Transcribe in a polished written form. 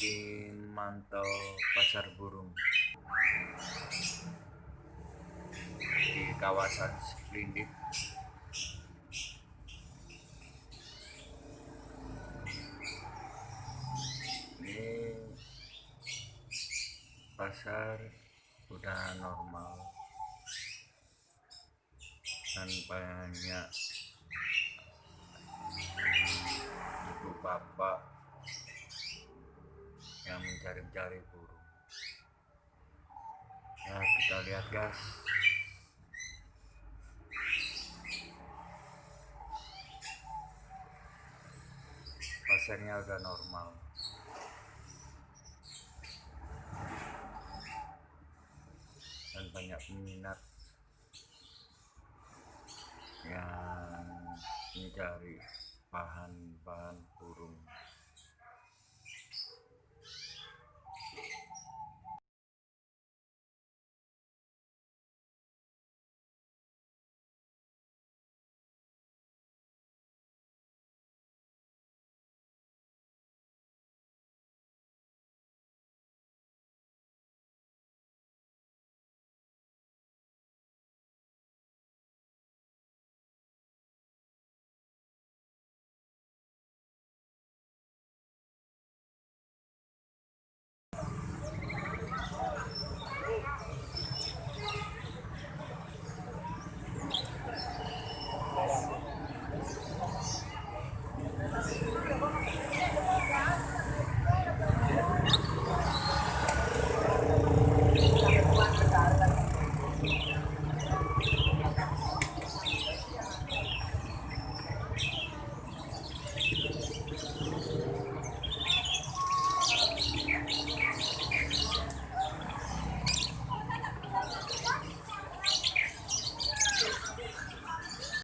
lagi mantau pasar burung di kawasan Splendid. Ini pasar udah normal dan banyak ibu bapak yang mencari-cari burung. Ya, kita lihat guys. Pasarnya udah normal dan banyak peminat yang mencari bahan-bahan burung.